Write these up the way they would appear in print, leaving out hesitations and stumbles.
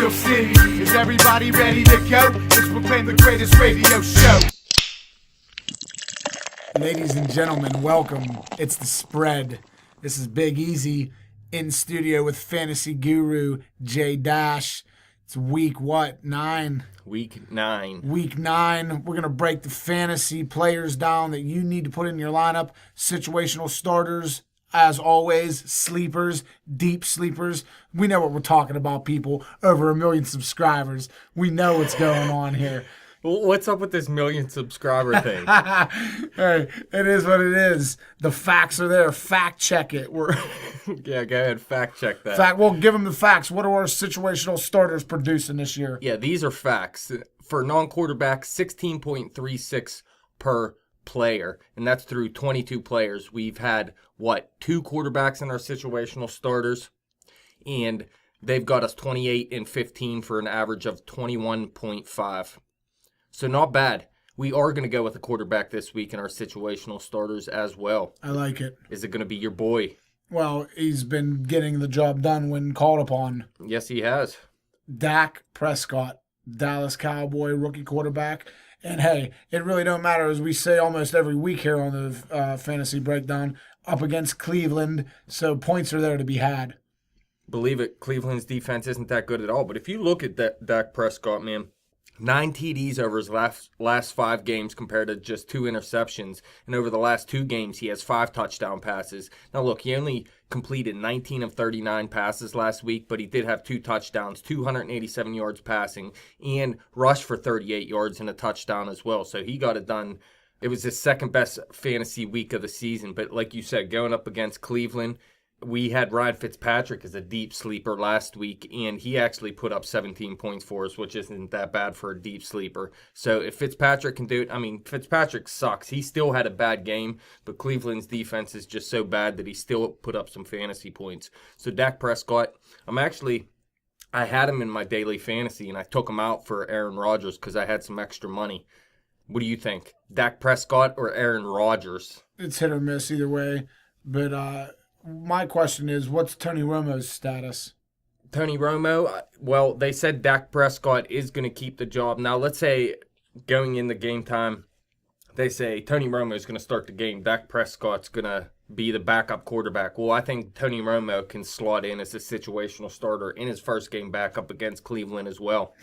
Steel City. Is everybody ready to go? Let's proclaim the greatest radio show. Ladies and gentlemen, welcome. It's The Spread. This is Big Easy in studio with fantasy guru J Dash. It's week 9? Week 9. Week 9. We're going to break the fantasy players down that you need to put in your lineup. Situational starters, as always, sleepers, deep sleepers. We know what we're talking about, people. Over 1 million subscribers. We know what's going on here. What's up with this 1 million subscriber thing? Hey, it is what it is. The facts are there. Fact check it. Yeah, go ahead. Fact check that. Well, give them the facts. What are our situational starters producing this year? Yeah, these are facts. For non-quarterback, 16.36 per player, and that's through 22 players. We've had, 2 quarterbacks in our situational starters, and they've got us 28 and 15 for an average of 21.5. So not bad. We are going to go with a quarterback this week in our situational starters as well. I like it. Is it going to be your boy? Well, he's been getting the job done when called upon. Yes, he has. Dak Prescott, Dallas Cowboy, rookie quarterback. And hey, it really don't matter, as we say almost every week here on the Fantasy Breakdown, up against Cleveland, so points are there to be had. Believe it, Cleveland's defense isn't that good at all. But if you look at Dak Prescott, man, 9 TDs over his last 5 games compared to just 2 interceptions. And over the last 2 games, he has 5 touchdown passes. Now, look, he only completed 19 of 39 passes last week, but he did have 2 touchdowns, 287 yards passing, and rushed for 38 yards and a touchdown as well. So he got it done. It was his second best fantasy week of the season. But like you said, going up against Cleveland, we had Ryan Fitzpatrick as a deep sleeper last week, and he actually put up 17 points for us, which isn't that bad for a deep sleeper. So if Fitzpatrick can do it, Fitzpatrick sucks. He still had a bad game, but Cleveland's defense is just so bad that he still put up some fantasy points. So Dak Prescott, I had him in my daily fantasy, and I took him out for Aaron Rodgers because I had some extra money. What do you think? Dak Prescott or Aaron Rodgers? It's hit or miss either way, but my question is, what's Tony Romo's status? Tony Romo, well, they said Dak Prescott is going to keep the job. Now, let's say going in the game time, they say Tony Romo is going to start the game. Dak Prescott's going to be the backup quarterback. Well, I think Tony Romo can slot in as a situational starter in his first game back up against Cleveland as well.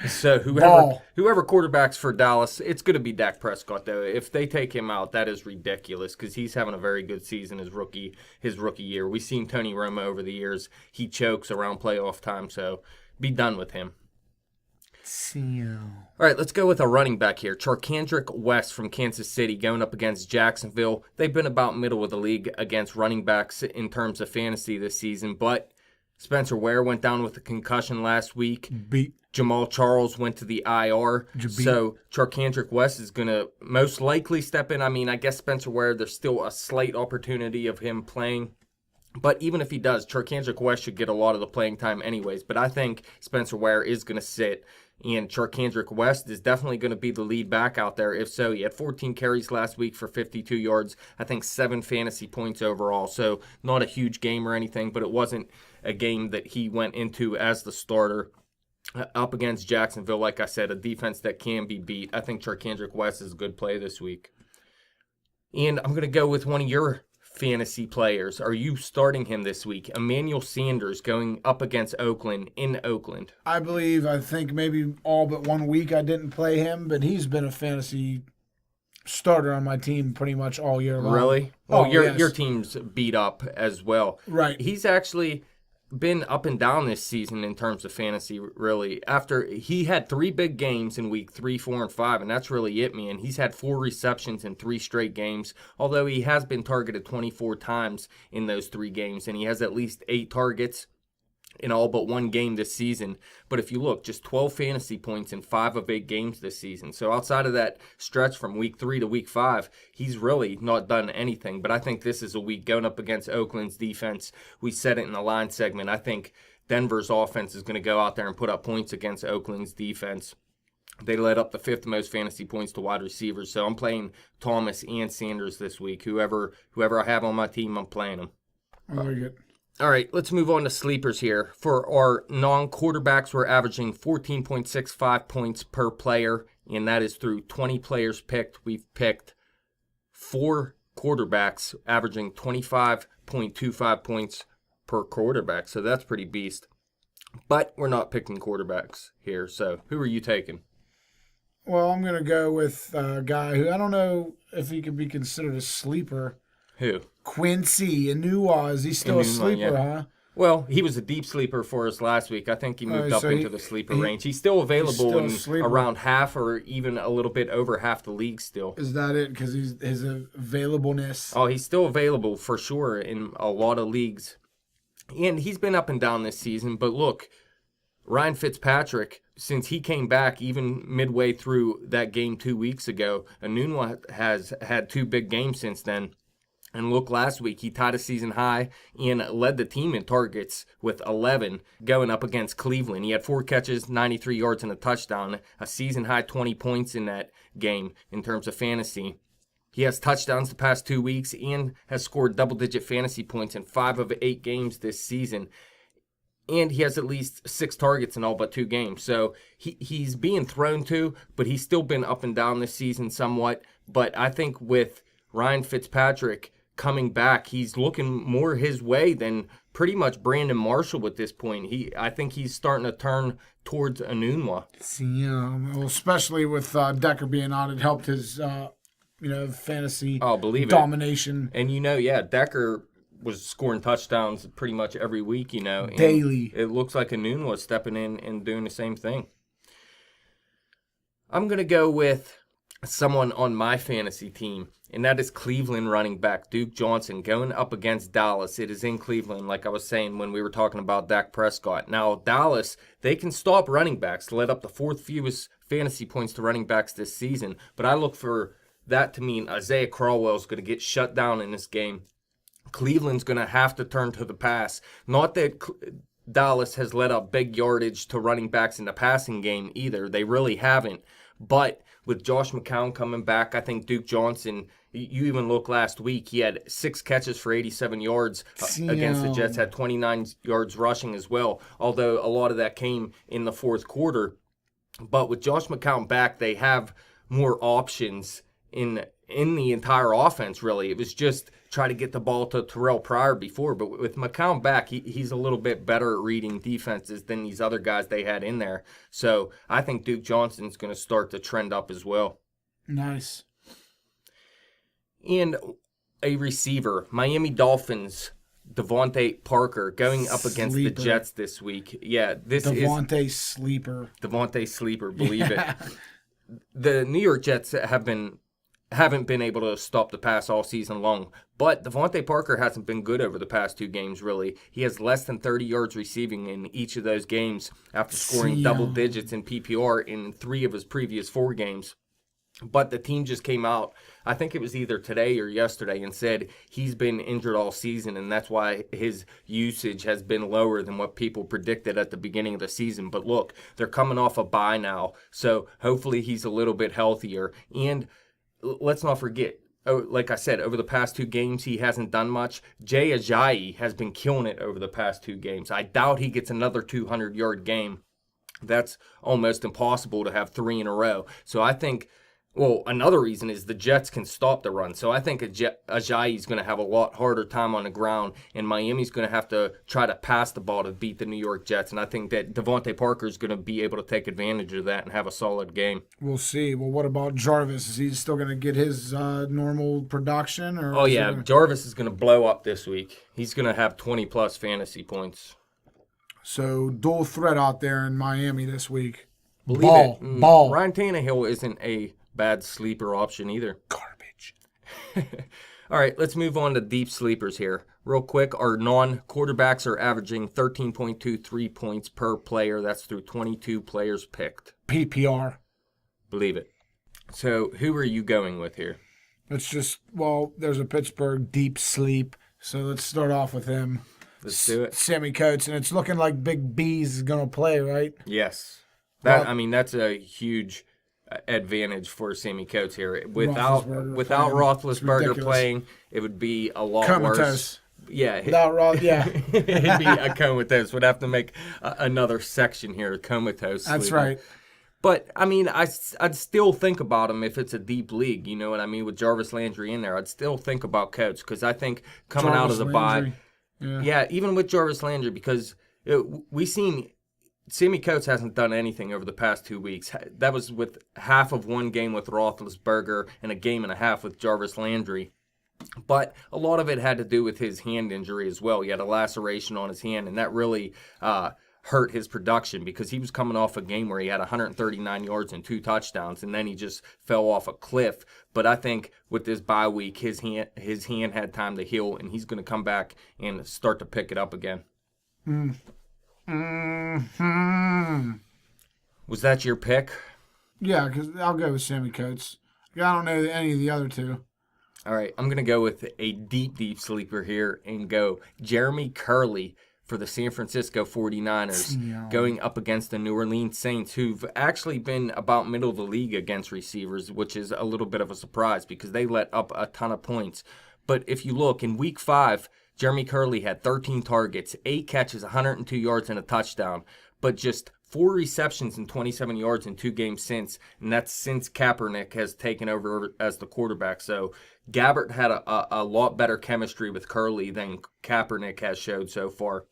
So whoever quarterbacks for Dallas, it's going to be Dak Prescott, though. If they take him out, that is ridiculous because he's having a very good season his rookie year. We've seen Tony Romo over the years. He chokes around playoff time, so be done with him. All right, let's go with a running back here. Charkandrick West from Kansas City going up against Jacksonville. They've been about middle of the league against running backs in terms of fantasy this season, but Spencer Ware went down with a concussion last week. Jamal Charles went to the IR. So Charkandrick West is going to most likely step in. I guess Spencer Ware, there's still a slight opportunity of him playing. But even if he does, Charkandrick West should get a lot of the playing time anyways. But I think Spencer Ware is going to sit. And Charkandrick West is definitely going to be the lead back out there. If so, he had 14 carries last week for 52 yards. I think 7 fantasy points overall. So not a huge game or anything, but it wasn't a game that he went into as the starter. Up against Jacksonville, like I said, a defense that can be beat. I think Charkandrick West is a good play this week. And I'm going to go with one of your fantasy players. Are you starting him this week? Emmanuel Sanders going up against Oakland in Oakland. I think maybe all but 1 week I didn't play him, but he's been a fantasy starter on my team pretty much all year long. Really? Well, your team's beat up as well. Right. He's actually been up and down this season in terms of fantasy, really. After he had 3 big games in week 3, 4, and 5, and that's really it, man. He's had 4 receptions in 3 straight games, although he has been targeted 24 times in those 3 games, and he has at least 8 targets in all but 1 game this season. But if you look, just 12 fantasy points in 5 of 8 games this season. So outside of that stretch from week 3 to week 5, he's really not done anything. But I think this is a week going up against Oakland's defense. We said it in the line segment. I think Denver's offense is going to go out there and put up points against Oakland's defense. They led up the 5th most fantasy points to wide receivers. So I'm playing Thomas and Sanders this week. Whoever I have on my team, I'm playing them. Very good. All right, let's move on to sleepers here. For our non-quarterbacks, we're averaging 14.65 points per player, and that is through 20 players picked. We've picked 4 quarterbacks, averaging 25.25 points per quarterback, so that's pretty beast. But we're not picking quarterbacks here, so who are you taking? Well, I'm going to go with a guy who I don't know if he could be considered a sleeper. Who? Quincy Enunwa. Is he still a Enunwa, sleeper, yeah. huh? Well, he was a deep sleeper for us last week. I think he moved up so into the sleeper range. He's still available still a in sleeper. around half or even a little bit over half the league still. Is that it? Because his availableness. Oh, he's still available for sure in a lot of leagues. And he's been up and down this season. But look, Ryan Fitzpatrick, since he came back even midway through that game 2 weeks ago, Enunwa has had 2 big games since then. And look, last week he tied a season high and led the team in targets with 11 going up against Cleveland. He had 4 catches, 93 yards, and a touchdown, a season high 20 points in that game in terms of fantasy. He has touchdowns the past 2 weeks and has scored double-digit fantasy points in 5 of 8 games this season. And he has at least 6 targets in all but 2 games. So he's being thrown to, but he's still been up and down this season somewhat. But I think with Ryan Fitzpatrick coming back, he's looking more his way than pretty much Brandon Marshall at this point. I think he's starting to turn towards Enunwa. Yeah, well, especially with Decker being on, it helped his fantasy domination. And Decker was scoring touchdowns pretty much every week, and daily. It looks like Enunwa was stepping in and doing the same thing. I'm going to go with someone on my fantasy team, and that is Cleveland running back Duke Johnson going up against Dallas. It is in Cleveland, like I was saying when we were talking about Dak Prescott. Now, Dallas, they can stop running backs, led up the 4th fewest fantasy points to running backs this season, but I look for that to mean Isaiah Crowell is going to get shut down in this game. Cleveland's going to have to turn to the pass. Not that Dallas has let up big yardage to running backs in the passing game either. They really haven't. But with Josh McCown coming back, I think Duke Johnson, you even look last week, he had 6 catches for 87 yards against the Jets, had 29 yards rushing as well, although a lot of that came in the 4th quarter. But with Josh McCown back, they have more options in the entire offense, really. It was just try to get the ball to Terrell Pryor before, but with McCown back, he's a little bit better at reading defenses than these other guys they had in there. So I think Duke Johnson's going to start to trend up as well. Nice. And a receiver, Miami Dolphins, Devontae Parker, going up against the Jets this week. Yeah, this Devontae is Sleeper. Devontae Sleeper, believe it. The New York Jets haven't been able to stop the pass all season long. But Devontae Parker hasn't been good over the past 2 games, really. He has less than 30 yards receiving in each of those games after scoring double digits in PPR in 3 of his previous 4 games. But the team just came out, I think it was either today or yesterday, and said he's been injured all season, and that's why his usage has been lower than what people predicted at the beginning of the season. But look, they're coming off a bye now, so hopefully he's a little bit healthier. And let's not forget, like I said, over the past 2 games, he hasn't done much. Jay Ajayi has been killing it over the past 2 games. I doubt he gets another 200-yard game. That's almost impossible to have 3 in a row. So I think, well, another reason is the Jets can stop the run. So I think Ajayi is going to have a lot harder time on the ground, and Miami's going to have to try to pass the ball to beat the New York Jets. And I think that Devontae Parker is going to be able to take advantage of that and have a solid game. We'll see. Well, what about Jarvis? Is he still going to get his normal production? Or oh, yeah. Jarvis is going to blow up this week. He's going to have 20-plus fantasy points. So, dual threat out there in Miami this week. Ball. Ball. Ryan Tannehill isn't a bad sleeper option either. Garbage. All right, let's move on to deep sleepers here. Real quick, our non-quarterbacks are averaging 13.23 points per player. That's through 22 players picked. PPR. Believe it. So who are you going with here? There's a Pittsburgh deep sleep. So let's start off with him. Let's do it. Sammy Coates, and it's looking like Big B's is going to play, right? Yes. That's a huge advantage for Sammy Coates here. Without Roethlisberger playing, it would be a lot worse. Yeah. Without Ross, yeah. He'd be a comatose. Would have to make another section here, comatose. That's sleeping. right. But, I mean, I'd still think about him if it's a deep league, you know what I mean, with Jarvis Landry in there. I'd still think about Coates because I think coming out of the bye, yeah, even with Jarvis Landry, because we seen Sammy Coates hasn't done anything over the past 2 weeks. That was with half of one game with Roethlisberger and a game and a half with Jarvis Landry. But a lot of it had to do with his hand injury as well. He had a laceration on his hand, and that really hurt his production because he was coming off a game where he had 139 yards and 2 touchdowns, and then he just fell off a cliff. But I think with this bye week, his hand had time to heal, and he's going to come back and start to pick it up again. Was that your pick? Yeah, because I'll go with Sammy Coates. I don't know any of the other two. All right, I'm going to go with a deep sleeper here and go Jeremy Curley for the San Francisco 49ers, going up against the New Orleans Saints, who've actually been about middle of the league against receivers, which is a little bit of a surprise because they let up a ton of points. But if you look, in Week 5, Jeremy Curley had 13 targets, 8 catches, 102 yards, and a touchdown, but just 4 receptions and 27 yards in 2 games since, and that's since Kaepernick has taken over as the quarterback. So Gabbert had a lot better chemistry with Curley than Kaepernick has showed so far.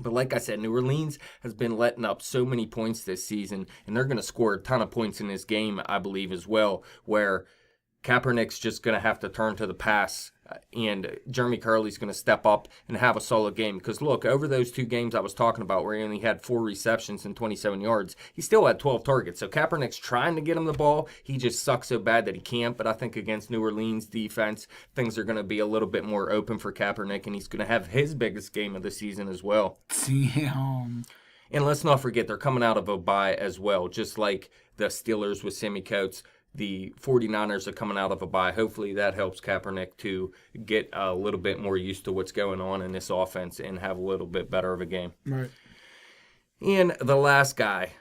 But like I said, New Orleans has been letting up so many points this season, and they're going to score a ton of points in this game, I believe, as well, where Kaepernick's just going to have to turn to the pass, and Jeremy Curley's going to step up and have a solid game. Because, look, over those 2 games I was talking about where he only had 4 receptions and 27 yards, he still had 12 targets. So Kaepernick's trying to get him the ball. He just sucks so bad that he can't. But I think against New Orleans defense, things are going to be a little bit more open for Kaepernick, and he's going to have his biggest game of the season as well. Damn. And let's not forget, they're coming out of a bye as well, just like the Steelers with Sammy Coates. The 49ers are coming out of a bye. Hopefully that helps Kaepernick to get a little bit more used to what's going on in this offense and have a little bit better of a game. Right. And the last guy,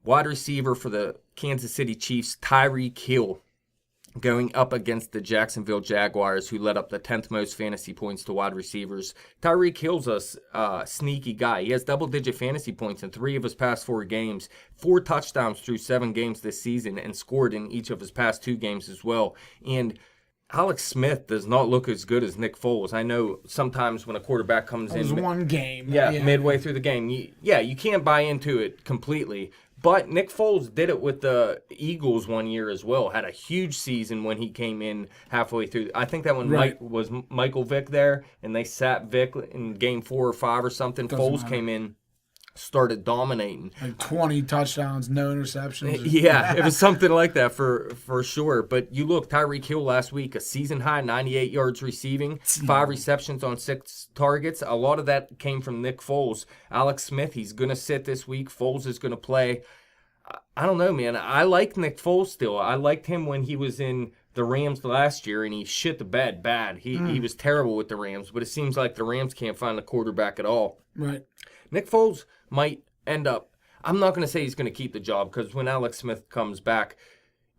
wide receiver for the Kansas City Chiefs, Tyreek Hill, going up against the Jacksonville Jaguars, who led up the 10th most fantasy points to wide receivers. Tyreek Hill's a sneaky guy. He has double-digit fantasy points in 3 of his past 4 games, 4 touchdowns through 7 games this season, and scored in each of his past 2 games as well. And Alex Smith does not look as good as Nick Foles. I know sometimes when a quarterback comes in... one game. Yeah, midway through the game. You can't buy into it completely. But Nick Foles did it with the Eagles one year as well. Had a huge season when he came in halfway through. I think that one was Michael Vick there, and they sat Vick in game 4 or 5 or something. Foles came in, started dominating. Like 20 touchdowns, no interceptions. Yeah, it was something like that for sure. But you look, Tyreek Hill last week, a season-high 98 yards receiving, 5 receptions on 6 targets. A lot of that came from Nick Foles. Alex Smith, he's going to sit this week. Foles is going to play. I don't know, man. I like Nick Foles still. I liked him when he was in the Rams last year, and he shit the bed bad. He was terrible with the Rams, but it seems like the Rams can't find a quarterback at all. Right. Nick Foles might end up, I'm not going to say he's going to keep the job, because when Alex Smith comes back,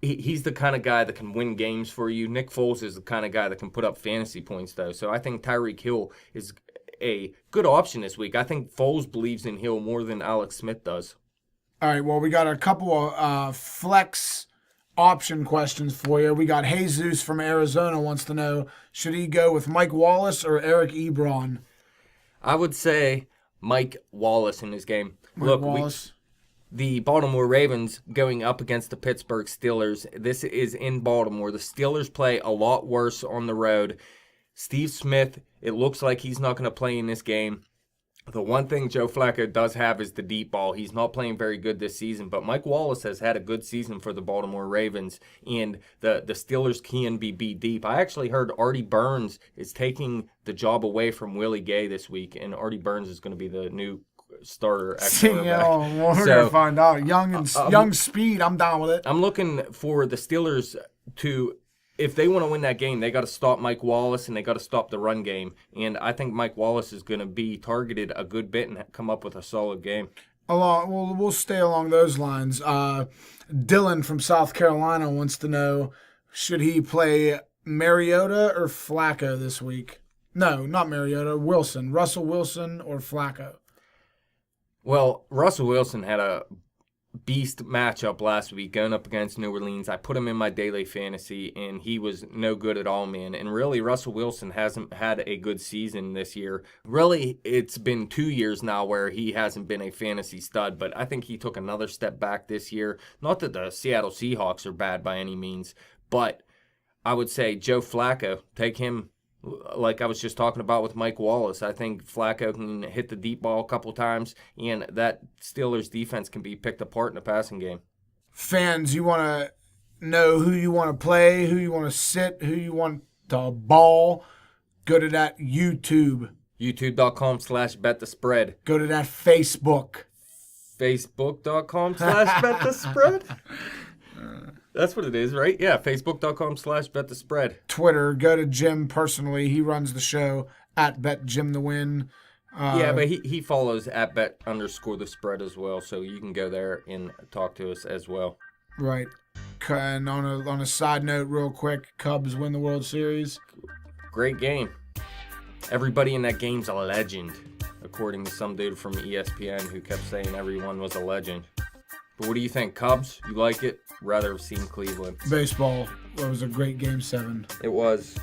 he's the kind of guy that can win games for you. Nick Foles is the kind of guy that can put up fantasy points, though. So I think Tyreek Hill is a good option this week. I think Foles believes in Hill more than Alex Smith does. All right, well, we got a couple of flex option questions for you. We got Jesus from Arizona wants to know, should he go with Mike Wallace or Eric Ebron? I would say Mike Wallace in this game. Wallace. The Baltimore Ravens going up against the Pittsburgh Steelers. This is in Baltimore. The Steelers play a lot worse on the road. Steve Smith, it looks like he's not going to play in this game. The one thing Joe Flacco does have is the deep ball. He's not playing very good this season, but Mike Wallace has had a good season for the Baltimore Ravens, and the Steelers can be beat deep. I actually heard Artie Burns is taking the job away from Willie Gay this week, and Artie Burns is going to be the new starter at quarterback. We're going to find out. Young speed, I'm down with it. I'm looking for the Steelers to... If they want to win that game, they got to stop Mike Wallace and they got to stop the run game. And I think Mike Wallace is going to be targeted a good bit and come up with a solid game. We'll stay along those lines. Dylan from South Carolina wants to know, should he play Mariota or Flacco this week? No, not Mariota. Wilson. Russell Wilson or Flacco. Well, Russell Wilson had a beast matchup last week going up against New Orleans. I put him in my daily fantasy, and he was no good at all, man. And really, Russell Wilson hasn't had a good season this year. Really, it's been 2 years now where he hasn't been a fantasy stud, but I think he took another step back this year. Not that the Seattle Seahawks are bad by any means, but I would say Joe Flacco, take him. Like I was just talking about with Mike Wallace, I think Flacco can hit the deep ball a couple times, and that Steelers defense can be picked apart in the passing game. Fans, you want to know who you want to play, who you want to sit, who you want to ball, go to that YouTube. YouTube.com/betthespread. Go to that Facebook. Facebook.com/betthespread. That's what it is, right? Yeah, Facebook.com/betthespread. Twitter, go to Jim personally. He runs the show at BetJimTheWin. Yeah, but he follows at bet_the_spread as well, so you can go there and talk to us as well. Right. And on a side note, real quick, Cubs win the World Series. Great game. Everybody in that game's a legend, according to some dude from ESPN who kept saying everyone was a legend. But what do you think, Cubs? You like it? Rather have seen Cleveland. Baseball. It was a great Game 7. It was.